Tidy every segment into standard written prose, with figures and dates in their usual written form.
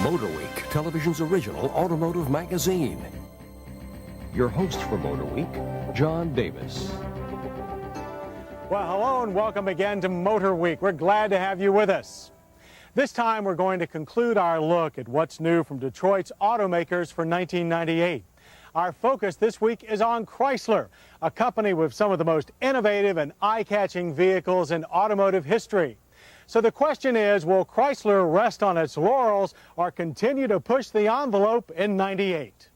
Motorweek, television's original automotive magazine. Your host for Motorweek, John Davis. Well, hello and welcome again to Motorweek. We're glad to have you with us. This time we're going to conclude our look at what's new from Detroit's automakers for 1998. Our focus this week is on Chrysler, a company with some of the most innovative and eye-catching vehicles in automotive history. So the question is, will Chrysler rest on its laurels or continue to push the envelope in '98?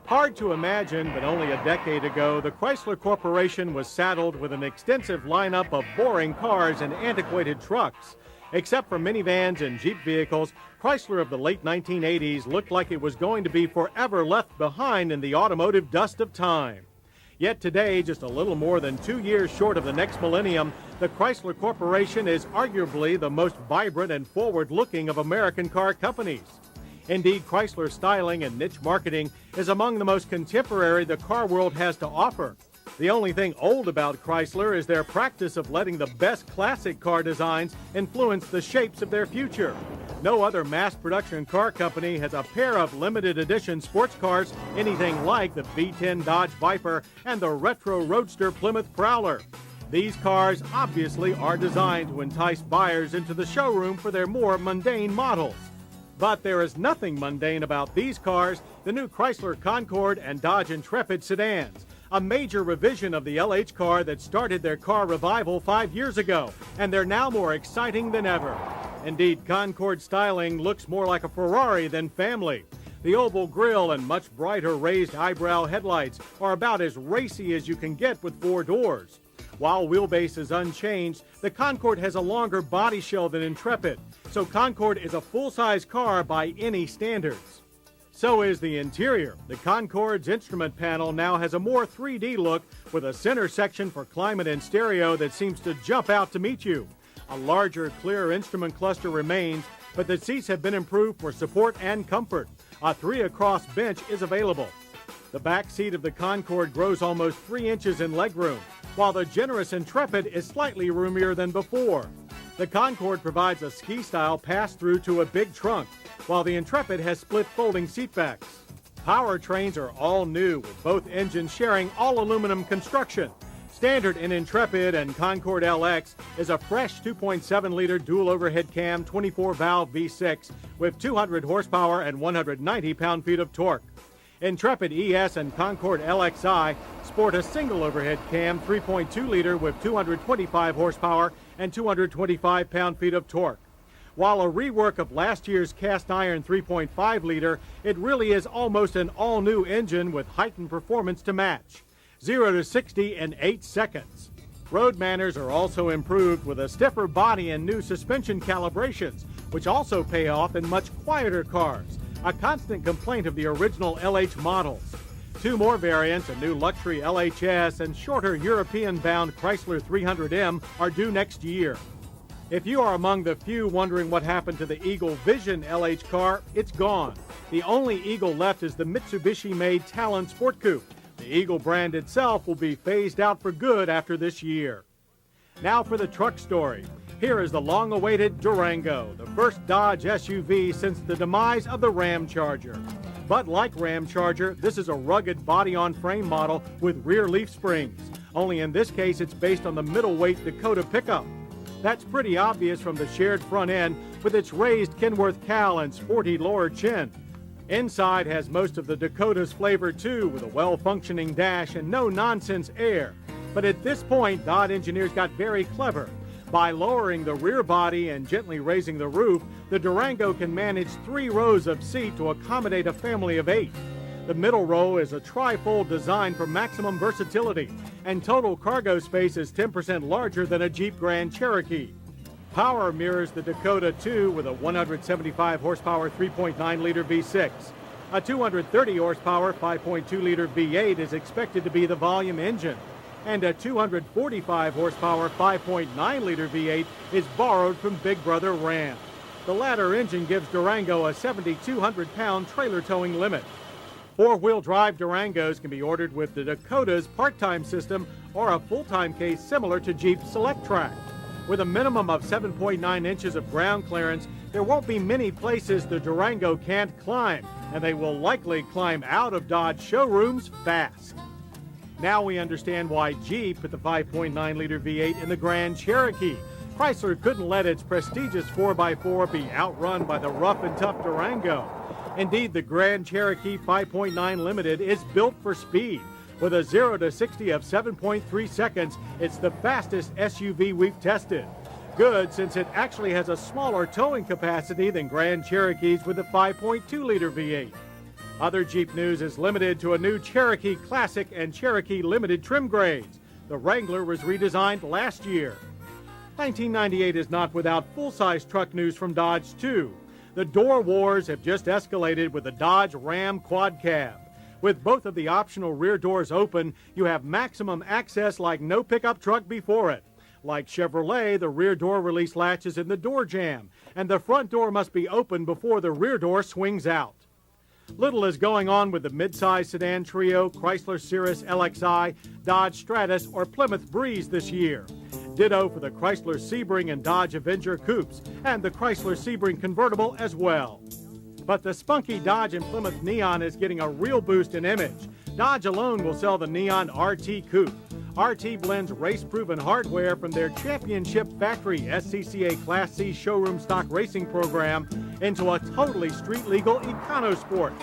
Hard to imagine, but only a decade ago, the Chrysler Corporation was saddled with an extensive lineup of boring cars and antiquated trucks. Except for minivans and Jeep vehicles, Chrysler of the late 1980s looked like it was going to be forever left behind in the automotive dust of time. Yet today, just a little more than 2 years short of the next millennium, the Chrysler Corporation is arguably the most vibrant and forward-looking of American car companies. Indeed, Chrysler's styling and niche marketing is among the most contemporary the car world has to offer. The only thing old about Chrysler is their practice of letting the best classic car designs influence the shapes of their future. No other mass production car company has a pair of limited edition sports cars anything like the V10 Dodge Viper and the retro roadster Plymouth Prowler. These cars obviously are designed to entice buyers into the showroom for their more mundane models. But there is nothing mundane about these cars, the new Chrysler Concorde and Dodge Intrepid sedans, a major revision of the LH car that started their car revival 5 years ago, and they're now more exciting than ever. Indeed, Concorde styling looks more like a Ferrari than family. The oval grille and much brighter raised eyebrow headlights are about as racy as you can get with 4 doors. While wheelbase is unchanged, the Concorde has a longer body shell than Intrepid, so Concorde is a full-size car by any standards. So is the interior. The Concorde's instrument panel now has a more 3D look with a center section for climate and stereo that seems to jump out to meet you. A larger, clearer instrument cluster remains, but the seats have been improved for support and comfort. A 3-across bench is available. The back seat of the Concorde grows almost 3 inches in legroom, while the generous Intrepid is slightly roomier than before. The Concorde provides a ski-style pass-through to a big trunk, while the Intrepid has split folding seatbacks. Powertrains are all new, with both engines sharing all-aluminum construction. Standard in Intrepid and Concorde LX is a fresh 2.7-liter dual-overhead cam 24-valve V6 with 200 horsepower and 190 pound-feet of torque. Intrepid ES and Concorde LXI sport a single overhead cam 3.2-liter with 225 horsepower and 225 pound-feet of torque. While a rework of last year's cast iron 3.5-liter, it really is almost an all-new engine with heightened performance to match. 0 to 60 in 8 seconds. Road manners are also improved with a stiffer body and new suspension calibrations, which also pay off in much quieter cars, a constant complaint of the original LH models. 2 more variants, a new luxury LHS and shorter European-bound Chrysler 300M, are due next year. If you are among the few wondering what happened to the Eagle Vision LH car, it's gone. The only Eagle left is the Mitsubishi-made Talon Sport Coupe. The Eagle brand itself will be phased out for good after this year. Now for the truck story. Here is the long-awaited Durango, the first Dodge SUV since the demise of the Ram Charger. But like Ram Charger, this is a rugged body-on-frame model with rear leaf springs. Only in this case, it's based on the middleweight Dakota pickup. That's pretty obvious from the shared front end with its raised Kenworth cowl and sporty lower chin. Inside has most of the Dakota's flavor too, with a well-functioning dash and no-nonsense air. But at this point, Dodge engineers got very clever. By lowering the rear body and gently raising the roof, the Durango can manage 3 rows of seat to accommodate a family of 8. The middle row is a tri-fold design for maximum versatility, and total cargo space is 10% larger than a Jeep Grand Cherokee. Power mirrors the Dakota too, with a 175 horsepower 3.9-liter V6. A 230 horsepower 5.2-liter V8 is expected to be the volume engine, and a 245 horsepower 5.9-liter V8 is borrowed from Big Brother Ram. The latter engine gives Durango a 7,200-pound trailer towing limit. 4-wheel drive Durangos can be ordered with the Dakota's part-time system or a full-time case similar to Jeep's Select Track. With a minimum of 7.9 inches of ground clearance, there won't be many places the Durango can't climb, and they will likely climb out of Dodge showrooms fast. Now we understand why Jeep put the 5.9-liter V8 in the Grand Cherokee. Chrysler couldn't let its prestigious 4x4 be outrun by the rough and tough Durango. Indeed, the Grand Cherokee 5.9 Limited is built for speed. With a 0 to 60 of 7.3 seconds, it's the fastest SUV we've tested. Good, since it actually has a smaller towing capacity than Grand Cherokees with the 5.2-liter V8. Other Jeep news is limited to a new Cherokee Classic and Cherokee Limited trim grades. The Wrangler was redesigned last year. 1998 is not without full-size truck news from Dodge, too. The door wars have just escalated with the Dodge Ram Quad Cab. With both of the optional rear doors open, you have maximum access like no pickup truck before it. Like Chevrolet, the rear door release latch is in the door jamb, and the front door must be open before the rear door swings out. Little is going on with the midsize sedan trio, Chrysler Cirrus LXi, Dodge Stratus, or Plymouth Breeze this year. Ditto for the Chrysler Sebring and Dodge Avenger coupes, and the Chrysler Sebring convertible as well. But the spunky Dodge and Plymouth Neon is getting a real boost in image. Dodge alone will sell the Neon RT Coupe. RT blends race-proven hardware from their championship factory SCCA Class C showroom stock racing program into a totally street-legal econosport.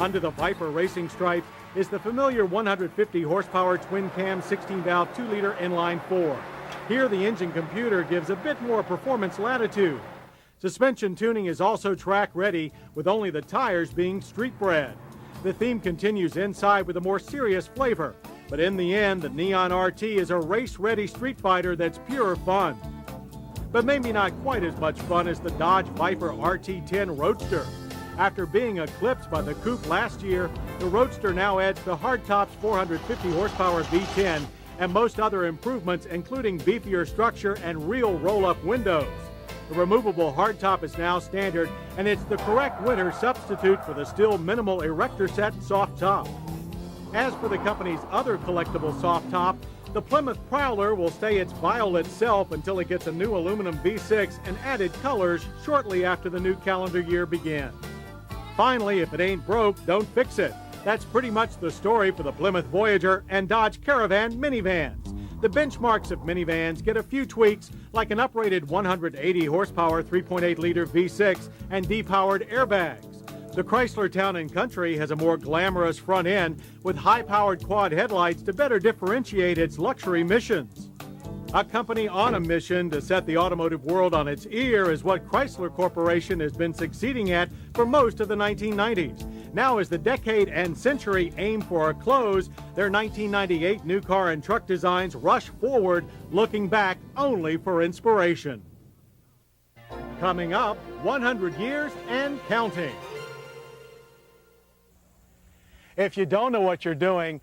Under the Viper racing stripe is the familiar 150-horsepower twin-cam 16-valve 2-liter inline-4. Here, the engine computer gives a bit more performance latitude. Suspension tuning is also track-ready, with only the tires being street-bred. The theme continues inside with a more serious flavor. But in the end, the Neon RT is a race-ready street fighter that's pure fun. But maybe not quite as much fun as the Dodge Viper RT10 Roadster. After being eclipsed by the coupe last year, the Roadster now adds the hardtop's 450-horsepower V10 and most other improvements, including beefier structure and real roll-up windows. The removable hardtop is now standard, and it's the correct winter substitute for the still minimal erector set soft top. As for the company's other collectible soft top, the Plymouth Prowler will stay its violet self until it gets a new aluminum V6 and added colors shortly after the new calendar year begins. Finally, if it ain't broke, don't fix it. That's pretty much the story for the Plymouth Voyager and Dodge Caravan minivans. The benchmarks of minivans get a few tweaks, like an uprated 180-horsepower 3.8-liter V6 and depowered airbags. The Chrysler Town & Country has a more glamorous front end with high-powered quad headlights to better differentiate its luxury missions. A company on a mission to set the automotive world on its ear is what Chrysler Corporation has been succeeding at for most of the 1990s. Now, as the decade and century aim for a close, their 1998 new car and truck designs rush forward, looking back only for inspiration. Coming up, 100 years and counting. If you don't know what you're doing,